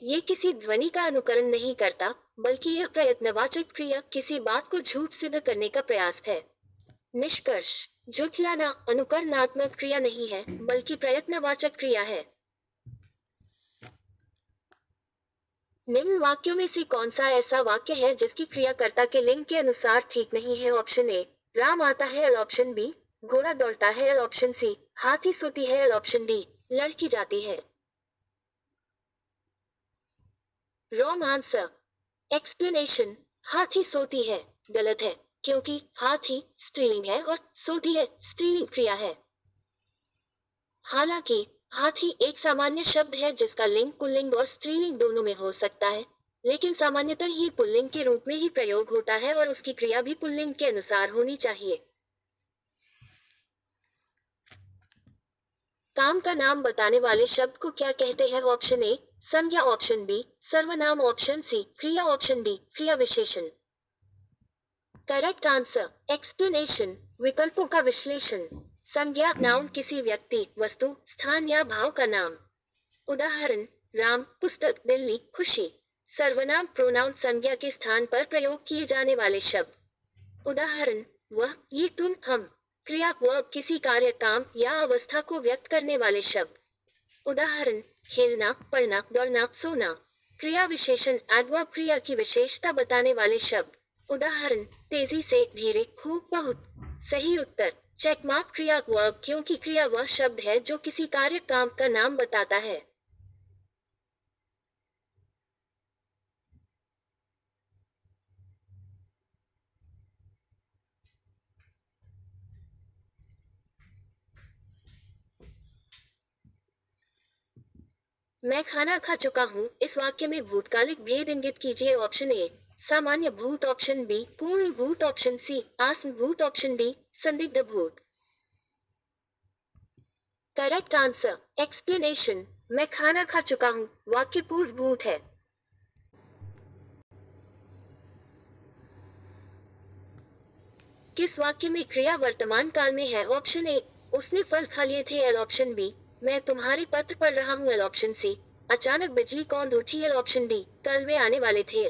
ये किसी ध्वनि का अनुकरण नहीं करता, बल्कि यह प्रयत्नवाचक क्रिया किसी बात को झूठ सिद्ध करने का प्रयास है। निष्कर्ष। झुठलाना अनुकरणात्मक क्रिया नहीं है, बल्कि प्रयत्नवाचक क्रिया है। निम्न वाक्यों में से कौन सा ऐसा वाक्य है जिसकी क्रियाकर्ता के लिंग के अनुसार ठीक नहीं है? ऑप्शन ए राम आता है, ऑप्शन बी घोड़ा दौड़ता है, ऑप्शन सी हाथी सोती है, ऑप्शन डी लड़की जाती है। Wrong answer. एक्सप्लेनेशन। हाथी सोती है गलत है, क्योंकि हाथी स्त्रीलिंग है और सोती है स्त्रीलिंग क्रिया है। हालांकि हाथी एक सामान्य शब्द है जिसका लिंग पुल्लिंग और स्त्रीलिंग दोनों में हो सकता है, लेकिन सामान्यतः ये पुल्लिंग के रूप में ही प्रयोग होता है और उसकी क्रिया भी पुल्लिंग के अनुसार होनी चाहिए। काम का नाम बताने वाले शब्द को क्या कहते हैं? ऑप्शन ए संज्ञा, ऑप्शन बी सर्वनाम, ऑप्शन सी क्रिया, ऑप्शन डी क्रिया विशेषण। Correct answer. एक्सप्लेनेशन। विकल्पों का विश्लेषण। संज्ञा नाउन किसी व्यक्ति, वस्तु, स्थान या भाव का नाम। उदाहरण, राम, पुस्तक, बिल्ली, खुशी। सर्वनाम प्रोनाउन संज्ञा के स्थान पर प्रयोग किए जाने वाले शब्द। उदाहरण, वह, ये, तुम, हम। क्रिया वर्ब किसी कार्य, काम या अवस्था को व्यक्त करने वाले शब्द। उदाहरण, खेलना, पढ़ना, दौड़ना, सोना। क्रिया विशेषण एडवर्ब क्रिया की विशेषता बताने वाले शब्द। उदाहरण, तेजी से, धीरे, खूब, बहुत। सही उत्तर चेक मार्क क्रिया वर्ब, क्योंकि क्रिया वह शब्द है जो किसी कार्य, काम का नाम बताता है। मैं खाना खा चुका हूँ इस वाक्य में भूतकालिक भेद इंगित कीजिए। ऑप्शन ए सामान्य भूत, ऑप्शन बी पूर्ण भूत, ऑप्शन सी आसन भूत, ऑप्शन डी संदिग्ध भूत। Correct answer. एक्सप्लेनेशन। मैं खाना खा चुका हूँ वाक्य पूर्व भूत है। किस वाक्य में क्रिया वर्तमान काल में है? ऑप्शन ए उसने फल खा लिए थे, एल, ऑप्शन बी मैं तुम्हारे पत्र पढ़ रहा हूँ, एल, ऑप्शन सी अचानक बिजली कौंध उठी, एल, ऑप्शन डी कल वे आने वाले थे।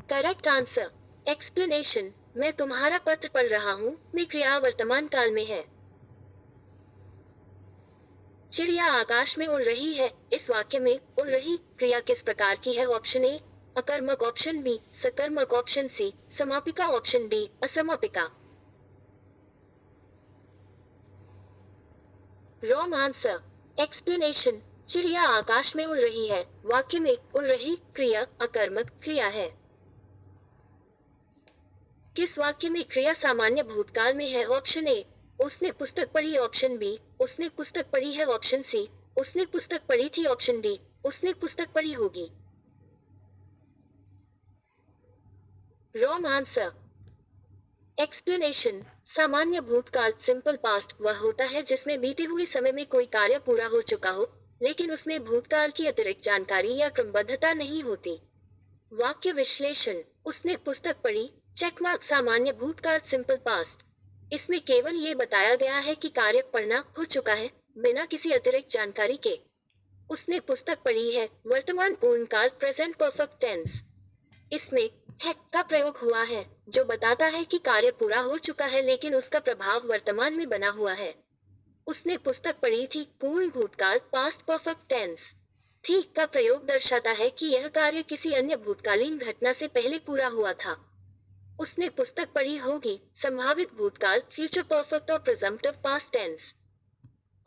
Correct answer. एक्सप्लेनेशन। मैं तुम्हारा पत्र पढ़ रहा हूँ में क्रिया वर्तमान काल में है। चिड़िया आकाश में उड़ रही है इस वाक्य में उड़ रही क्रिया किस प्रकार की है? ऑप्शन ए अकर्मक, ऑप्शन बी सकर्मक, ऑप्शन सी समापिका, ऑप्शन डी असमापिका। Wrong answer. एक्सप्लेनेशन। चिड़िया आकाश में उड़ रही है। वाक्य में उड़ रही क्रिया अकर्मक क्रिया है। किस वाक्य में क्रिया सामान्य भूतकाल में है? ऑप्शन ए, उसने पुस्तक पढ़ी। ऑप्शन बी, उसने पुस्तक पढ़ी है। ऑप्शन सी, उसने पुस्तक पढ़ी थी। ऑप्शन डी, उसने पुस्तक पढ़ी होगी। Wrong answer. एक्सप्लेनेशन। सामान्य भूतकाल सिंपल पास्ट वह होता है जिसमें बीते हुए समय में कोई कार्य पूरा हो चुका हो, लेकिन उसमें भूतकाल की अतिरिक्त जानकारी या क्रमबद्धता नहीं होती। वाक्य विश्लेषण। उसने पुस्तक पढ़ी, चेकमार्क। सामान्य भूतकाल सिंपल पास्ट, इसमें केवल ये बताया गया है कि कार्य पढ़ना हो चुका है, बिना किसी अतिरिक्त जानकारी के। उसने पुस्तक पढ़ी है वर्तमान पूर्णकाल प्रेजेंट परफेक्ट टेंस, इसमें है का प्रयोग हुआ है जो बताता है कि कार्य पूरा हो चुका है लेकिन उसका प्रभाव वर्तमान में बना हुआ है। उसने पुस्तक पढ़ी थी पूर्ण भूतकाल पास्ट परफेक्ट टेंस। थी का प्रयोग दर्शाता है कि यह कार्य किसी अन्य भूतकालीन घटना से पहले पूरा हुआ था। उसने पुस्तक पढ़ी होगी संभावित भूतकाल फ्यूचर परफेक्ट और प्रेजम्पटिव पास्ट टेंस।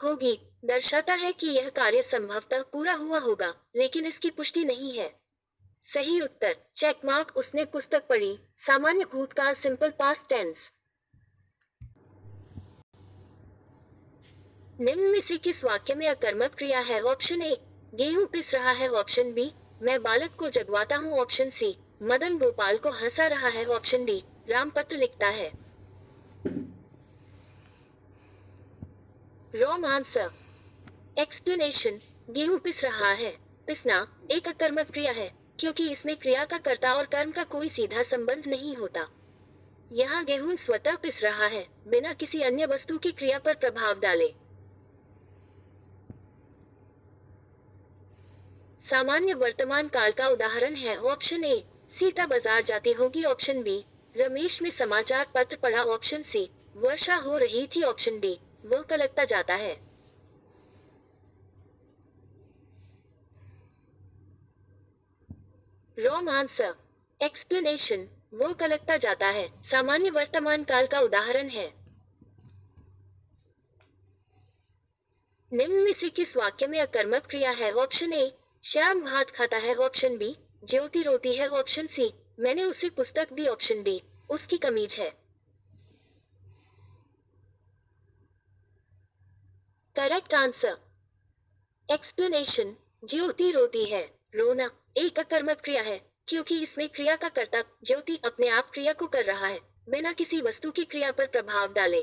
होगी दर्शाता है कि यह कार्य संभवतः पूरा हुआ होगा, लेकिन इसकी पुष्टि नहीं है। सही उत्तर चेक मार्क। उसने पुस्तक पढ़ी सामान्य भूतकाल सिंपल पास्ट टेंस। निम्न में से किस वाक्य में अकर्मक क्रिया है? ऑप्शन ए, गेहूं पिस रहा है। ऑप्शन बी, मैं बालक को जगवाता हूँ। ऑप्शन सी, मदन गोपाल को हंसा रहा है। ऑप्शन डी, राम पत्र लिखता है। Wrong answer. एक्सप्लेनेशन। गेहूं पिस रहा है। पिसना एक अकर्मक क्रिया है क्योंकि इसमें क्रिया का कर्ता और कर्म का कोई सीधा संबंध नहीं होता। यहाँ गेहूं स्वतः पिस रहा है बिना किसी अन्य वस्तु की क्रिया पर प्रभाव डाले। सामान्य वर्तमान काल का उदाहरण है। ऑप्शन ए, सीता बाजार जाती होगी। ऑप्शन बी, रमेश ने समाचार पत्र पढ़ा। ऑप्शन सी, वर्षा हो रही थी। ऑप्शन डी, वह कलकत्ता जाता है। Wrong answer. एक्सप्लेनेशन। वो कलकत्ता जाता है सामान्य वर्तमान काल का उदाहरण है। निम्न में से किस वाक्य में अकर्मक क्रिया है? ऑप्शन ए, श्याम भात खाता है। ऑप्शन बी, ज्योति रोती है। ऑप्शन सी, मैंने उसे पुस्तक दी। ऑप्शन डी, उसकी कमीज है। Correct answer. एक्सप्लेनेशन। ज्योति रोती है। रोना एक अकर्मक क्रिया है क्योंकि इसमें क्रिया का कर्ता ज्योति अपने आप क्रिया को कर रहा है बिना किसी वस्तु की क्रिया पर प्रभाव डाले।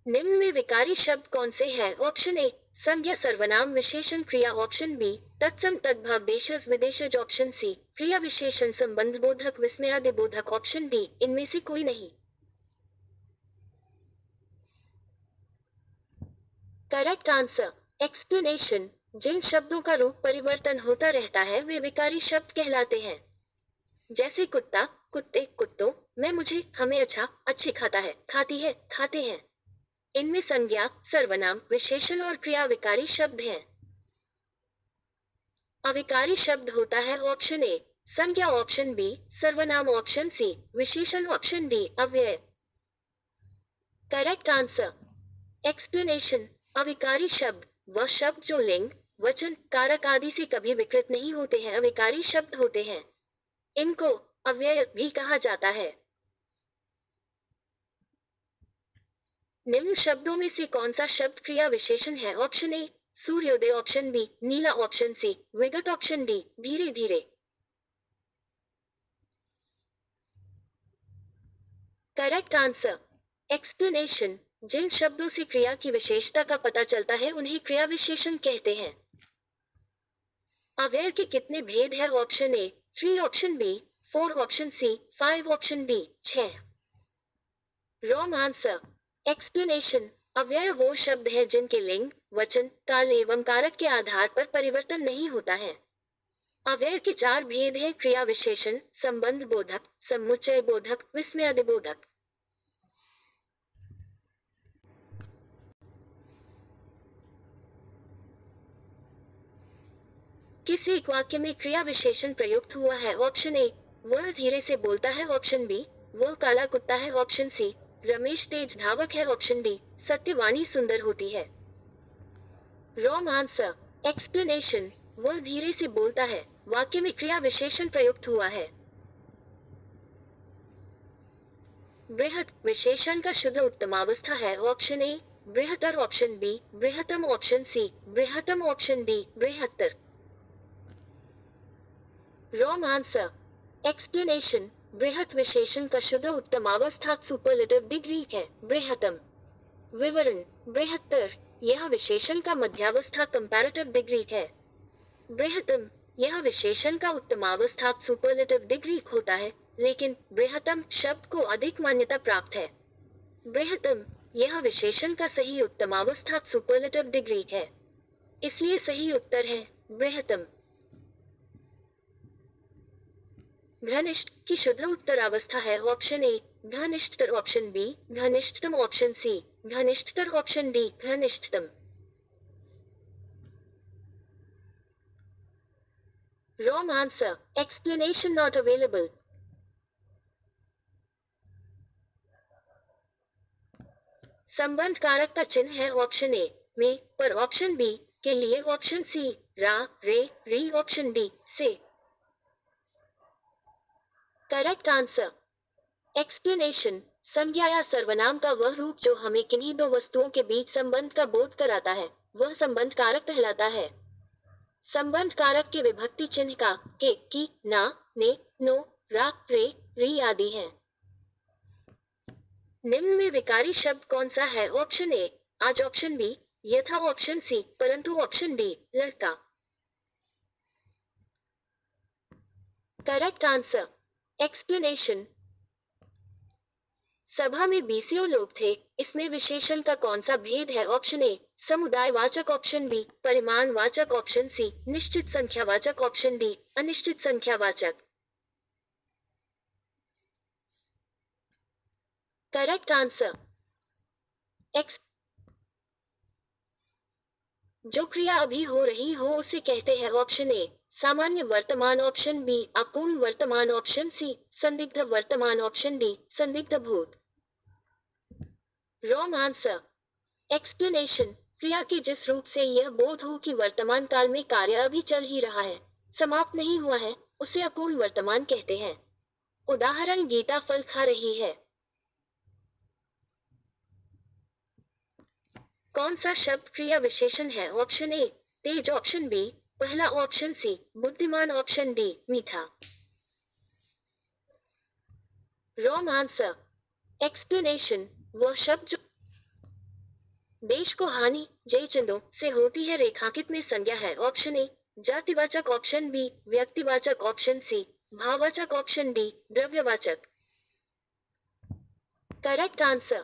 निम्न में विकारी शब्द कौन से हैं? ऑप्शन ए, संज्ञा सर्वनाम विशेषण क्रिया। ऑप्शन बी, तत्सम तद्भव देशज विदेशज। ऑप्शन सी, क्रिया विशेषण संबंध बोधक विस्मयादि बोधक। ऑप्शन डी, इनमें से कोई नहीं। Correct answer. एक्सप्लेनेशन। जिन शब्दों का रूप परिवर्तन होता रहता है वे विकारी शब्द कहलाते हैं। जैसे कुत्ता, कुत्ते, कुत्तों, मैं, मुझे, हमें, अच्छा, अच्छे, खाता है, खाती है, खाते हैं। इनमें संज्ञा सर्वनाम विशेषण और क्रिया विकारी शब्द हैं। अविकारी शब्द होता है। ऑप्शन ए, संज्ञा। ऑप्शन बी, सर्वनाम। ऑप्शन सी, विशेषण। ऑप्शन डी, अव्यय। Correct answer. एक्सप्लेनेशन। अविकारी शब्द वह शब्द जो लिंग, वचन, कारक आदि से कभी विकृत नहीं होते हैं अविकारी शब्द होते हैं। इनको अव्यय भी कहा जाता है। निम्न शब्दों में से कौन सा शब्द क्रिया विशेषण है? ऑप्शन ए, सूर्योदय। ऑप्शन बी, नीला। ऑप्शन सी, विगत। ऑप्शन डी, धीरे धीरे। Correct answer. एक्सप्लेनेशन। जिन शब्दों से क्रिया की विशेषता का पता चलता है उन्हें क्रिया विशेषण कहते हैं। अव्यय के कितने भेद है? Option A, 3। Option B, 4। Option C, 5। Option D, 6। Wrong answer. Explanation. अव्यय वो शब्द है जिनके लिंग, वचन, काल एवं कारक के आधार पर परिवर्तन नहीं होता है। अव्यय के 4 भेद हैं क्रिया विशेषण, संबंध बोधक, समुच्चय बोधक, विस्मयादि बोधक। किस एक वाक्य में क्रिया विशेषण प्रयुक्त हुआ है? ऑप्शन ए, वह धीरे से बोलता है। ऑप्शन बी, वह काला कुत्ता है। ऑप्शन सी, रमेश तेज धावक है। ऑप्शन डी, सत्यवाणी सुंदर होती है। Wrong answer. एक्सप्लेनेशन, वह धीरे से बोलता है। वाक्य में क्रिया विशेषण प्रयुक्त हुआ है। बृहत विशेषण का शुद्ध उत्तमावस्था है। ऑप्शन ए बृहत्तर, ऑप्शन बी बृहत्तम, ऑप्शन सी बृहत्तम, ऑप्शन डी बृहत्तर। Wrong answer. एक्सप्लेनेशन, बृहत विशेषण का शुद्ध उत्तमावस्था सुपरलेटिव डिग्री है, बृहत्तम। विवरण, बृहत्तर यह विशेषण का मध्यावस्था कंपैरेटिव डिग्री है। बृहत्तम यह विशेषण का उत्तमावस्था सुपरलेटिव डिग्री होता है, लेकिन बृहत्तम शब्द को अधिक मान्यता प्राप्त है। बृहत्तम यह विशेषण का सही उत्तमावस्था सुपरलेटिव डिग्री है, इसलिए सही उत्तर है बृहत्तम। घनिष्ठ की शुद्ध उत्तरावस्था है। ऑप्शन ए घनिष्ठतर, ऑप्शन बी घनिष्ठतम, ऑप्शन सी घनिष्ठतर, ऑप्शन डी घनिष्ठतम। Wrong answer. Explanation not available. संबंध कारक का चिन्ह है ऑप्शन ए में, पर ऑप्शन बी के लिए, ऑप्शन सी रा रे री, ऑप्शन डी से। Correct answer. एक्सप्लेनेशन, संज्ञा या सर्वनाम का वह रूप जो हमें किन्हीं दो वस्तुओं के बीच संबंध का बोध कराता है, वह संबंध कारक कहलाता है। संबंध कारक के विभक्ति चिन्ह का के, की, ना, ने, नो, रा, रे, री आदि हैं। निम्न में विकारी शब्द कौन सा है? ऑप्शन ए आज, ऑप्शन बी यथा, ऑप्शन सी परंतु, ऑप्शन डी लड़का। Correct answer. एक्सप्लेनेशन, सभा में 20 लोग थे, इसमें विशेषण का कौन सा भेद है? ऑप्शन ए समुदायवाचक, ऑप्शन बी परिमाणवाचक, ऑप्शन सी निश्चित संख्यावाचक, ऑप्शन डी अनिश्चित संख्यावाचक। Correct answer. एक्स जो क्रिया अभी हो रही हो उसे कहते हैं। ऑप्शन ए सामान्य वर्तमान, ऑप्शन बी अपूर्ण वर्तमान, ऑप्शन सी संदिग्ध वर्तमान, ऑप्शन डी संदिग्ध भूत। Wrong answer. एक्सप्लेनेशन, क्रिया के जिस रूप से यह बोध हो कि वर्तमान काल में कार्य अभी चल ही रहा है, समाप्त नहीं हुआ है, उसे अपूर्ण वर्तमान कहते हैं। उदाहरण, गीता फल खा रही है। कौन सा शब्द क्रिया विशेषण है? ऑप्शन ए तेज, ऑप्शन बी पहला, ऑप्शन सी बुद्धिमान, ऑप्शन डी मीठा। Wrong answer. एक्सप्लेनेशन, वह शब्द जो देश को हानि जय चिन्हों से होती है रेखांकित में संज्ञा है। ऑप्शन ए जातिवाचक, ऑप्शन बी व्यक्तिवाचक, ऑप्शन सी भाववाचक, ऑप्शन डी द्रव्यवाचक। Correct answer.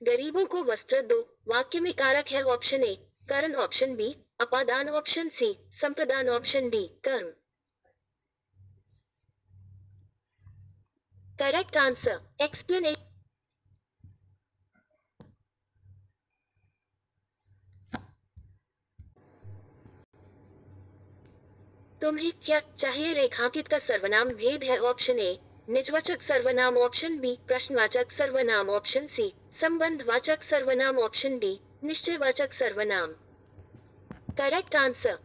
गरीबों को वस्त्र दो वाक्य में कारक है। ऑप्शन ए करण, ऑप्शन बी अपादान, ऑप्शन सी संप्रदान, ऑप्शन डी कर्म। Correct answer. एक्सप्लेनेशन, तुम्हें क्या चाहिए रेखांकित का सर्वनाम भेद है। ऑप्शन ए निजवाचक सर्वनाम, ऑप्शन बी प्रश्नवाचक सर्वनाम, ऑप्शन सी संबंधवाचक सर्वनाम, ऑप्शन डी निश्चयवाचक सर्वनाम। Correct answer.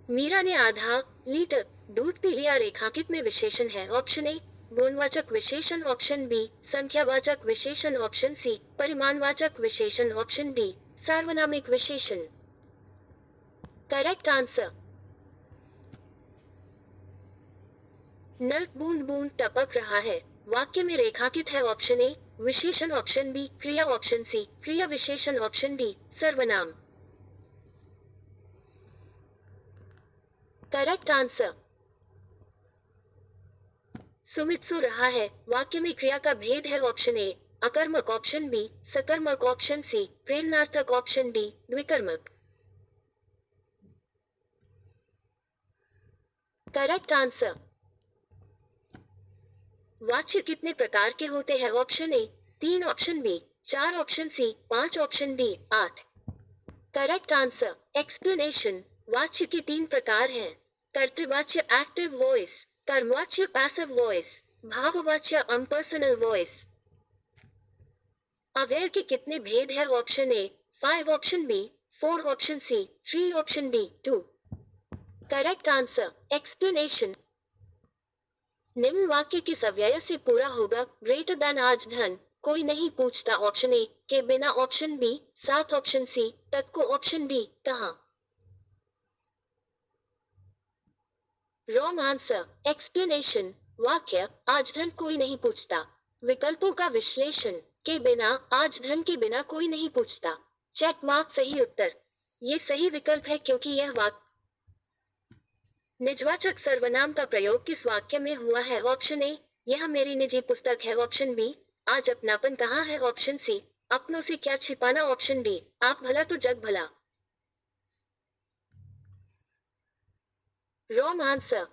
मीरा ने आधा लीटर दूध पी लिया रेखांकित में विशेषण है। ऑप्शन ए गुणवाचक विशेषण, ऑप्शन बी संख्यावाचक विशेषण, ऑप्शन सी परिमाणवाचक विशेषण, ऑप्शन डी सार्वनामिक विशेषण। Correct answer. नल बूंद बूंद टपक रहा है वाक्य में रेखांकित है। ऑप्शन ए विशेषण, ऑप्शन बी क्रिया, ऑप्शन सी क्रिया विशेषण, ऑप्शन डी सर्वनाम। Correct answer. सुमित सो रहा है वाक्य में क्रिया का भेद है। ऑप्शन ए अकर्मक, ऑप्शन बी सकर्मक, ऑप्शन सी प्रेरणार्थक, ऑप्शन डी द्विकर्मक। Correct answer. वाच्य कितने प्रकार के होते हैं? Option A 3, option B 4, option C 5, option D 8। Correct answer. Explanation, वाच्य के 3 प्रकार हैं। कर्तृवाच्य एक्टिव वॉइस, कर्मवाच्य पैसिव वॉइस, भाववाच्य अनपर्सनल वॉइस। अव्यय के कितने भेद है? Option A 5, option B 4, option C 3, option D 2। Correct answer explanation. निम्न वाक्य किस अव्यय से पूरा होगा? ग्रेटर देन आज धन, कोई नहीं पूछता, ऑप्शन ए के बिना, ऑप्शन बी साथ, ऑप्शन सी तक को, ऑप्शन डी कहां। Wrong answer explanation. वाक्य आज धन कोई नहीं पूछता, विकल्पों का विश्लेषण। के बिना, आज धन के बिना कोई नहीं पूछता। चेक मार्क सही उत्तर। ये सही विकल्प है क्योंकि यह वाक्य निजवाचक सर्वनाम का प्रयोग किस वाक्य में हुआ है? ऑप्शन ए यह मेरी निजी पुस्तक है, ऑप्शन बी आज अपनापन कहाँ है, ऑप्शन सी अपनों से क्या छिपाना, ऑप्शन डी आप भला तो जग भला। Wrong answer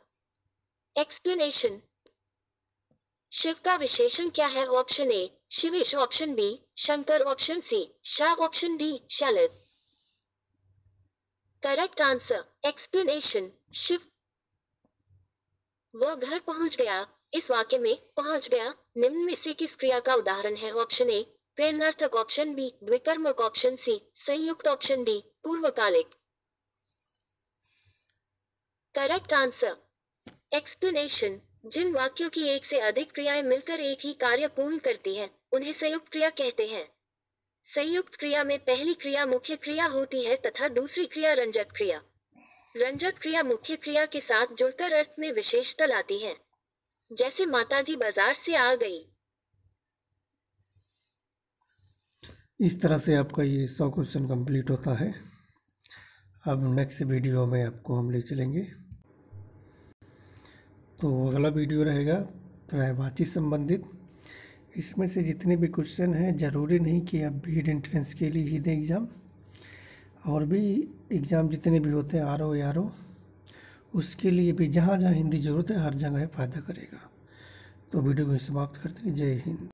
explanation. शिव का विशेषण क्या है? ऑप्शन ए शिवेश, ऑप्शन बी शंकर, ऑप्शन सी शाह, ऑप्शन डी शलद। Correct answer explanation. शिव वह घर पहुंच गया, इस वाक्य में पहुंच गया निम्न में से किस क्रिया का उदाहरण है? ऑप्शन ए प्रेरणार्थक, ऑप्शन बी द्विकर्मक, ऑप्शन सी संयुक्त, ऑप्शन डी पूर्वकालिक। Correct answer explanation. जिन वाक्यों की एक से अधिक क्रियाएं मिलकर एक ही कार्य पूर्ण करती हैं, उन्हें संयुक्त क्रिया कहते हैं। संयुक्त क्रिया में पहली क्रिया मुख्य क्रिया होती है तथा दूसरी क्रिया रंजक क्रिया। रंजक क्रिया मुख्य क्रिया के साथ जुड़कर अर्थ में विशेषता लाती है, जैसे माताजी बाजार से आ गई। इस तरह से आपका ये 100 क्वेश्चन कंप्लीट होता है। अब नेक्स्ट वीडियो में आपको हम ले चलेंगे। तो अगला वीडियो रहेगा पर्यायवाची संबंधित। इसमें से जितने भी क्वेश्चन हैं, ज़रूरी नहीं कि आप बीएड एंट्रेंस के लिए ही दें एग्ज़ाम, और भी एग्ज़ाम जितने भी होते हैं आरओ यारो, उसके लिए भी जहाँ जहाँ हिंदी ज़रूरत है हर जगह फ़ायदा करेगा। तो वीडियो को समाप्त करते हैं। जय हिंद।